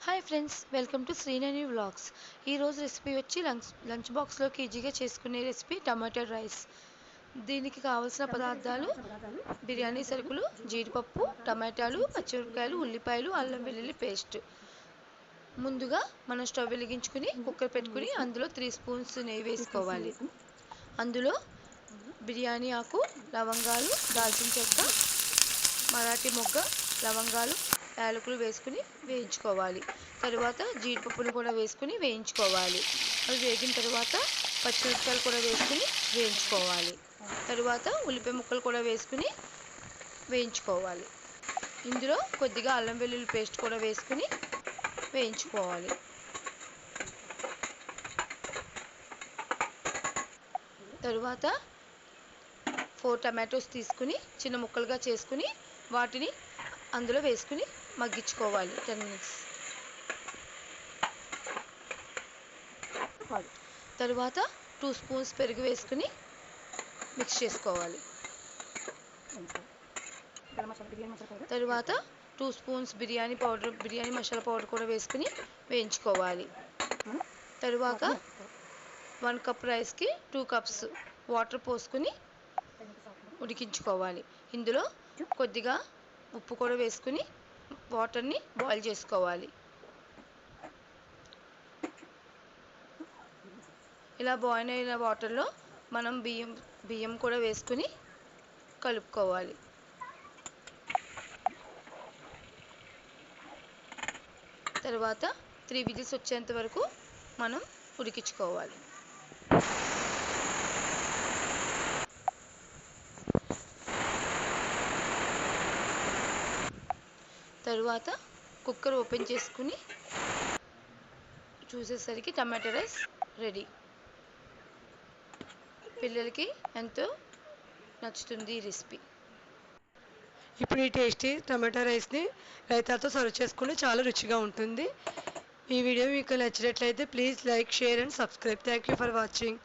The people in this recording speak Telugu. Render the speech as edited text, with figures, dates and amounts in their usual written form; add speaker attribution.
Speaker 1: Hi friends, welcome to Srinani vlogs. ఈరోజు రెసిపీ వచ్చి లంచ్ బాక్స్లోకి ఈజీగా చేసుకునే రెసిపీ టమాటో రైస్. దీనికి కావాల్సిన పదార్థాలు: బిర్యానీ సరుకులు, జీడిపప్పు, టమాటాలు, పచ్చిమిరపకాయలు, ఉల్లిపాయలు, అల్లం వెల్లుల్లి పేస్ట్. ముందుగా మనం స్టవ్ వెలిగించుకుని కుక్కర్ పెట్టుకుని అందులో 3 స్పూన్స్ నెయ్యి వేసుకోవాలి. అందులో బిర్యానీ ఆకు, లవంగాలు, దాల్చిన చెక్క, మరాఠీ మొగ్గ, లవంగాలు, యాలకులు వేసుకుని వేయించుకోవాలి. తరువాత జీడిపప్పును కూడా వేసుకుని వేయించుకోవాలి. అవి వేగిన తర్వాత పచ్చిమిరపకాయలు కూడా వేసుకుని వేయించుకోవాలి. తరువాత ఉల్లిపాయ ముక్కలు కూడా వేసుకుని వేయించుకోవాలి. ఇందులో కొద్దిగా అల్లం వెల్లుల్లి పేస్ట్ కూడా వేసుకుని వేయించుకోవాలి. తరువాత 4 టమాటోస్ తీసుకుని చిన్న ముక్కలుగా చేసుకుని వాటిని అందులో వేసుకుని మగ్గించుకోవాలి 10 మినిట్స్. తరువాత 2 స్పూన్స్ పెరుగు వేసుకుని మిక్స్ చేసుకోవాలి. తరువాత 2 స్పూన్స్ బిర్యానీ మసాలా పౌడర్ కూడా వేసుకుని వేయించుకోవాలి. తరువాత 1 కప్ రైస్కి 2 కప్స్ వాటర్ పోసుకుని ఉడికించుకోవాలి. ఇందులో కొద్దిగా ఉప్పు కూడా వేసుకుని వాటర్ని బాయిల్ చేసుకోవాలి. ఇలా బాయిల్ అయిన వాటర్లో మనం బియ్యం కూడా వేసుకుని కలుపుకోవాలి. తర్వాత 3 విజిల్స్ వచ్చేంత వరకు మనం ఉడికించుకోవాలి. తరువాత కుక్కర్ ఓపెన్ చేసుకుని చూసేసరికి టమాటో రైస్ రెడీ. పిల్లలకి ఎంతో నచ్చుతుంది ఈ రెసిపీ.
Speaker 2: ఇప్పుడు ఈ టేస్టీ టమాటో రైస్ని రైతాతో సర్వ్ చేసుకుంటే చాలా రుచిగా ఉంటుంది. ఈ వీడియో మీకు నచ్చినట్లయితే please like, share and subscribe. Thank you for watching.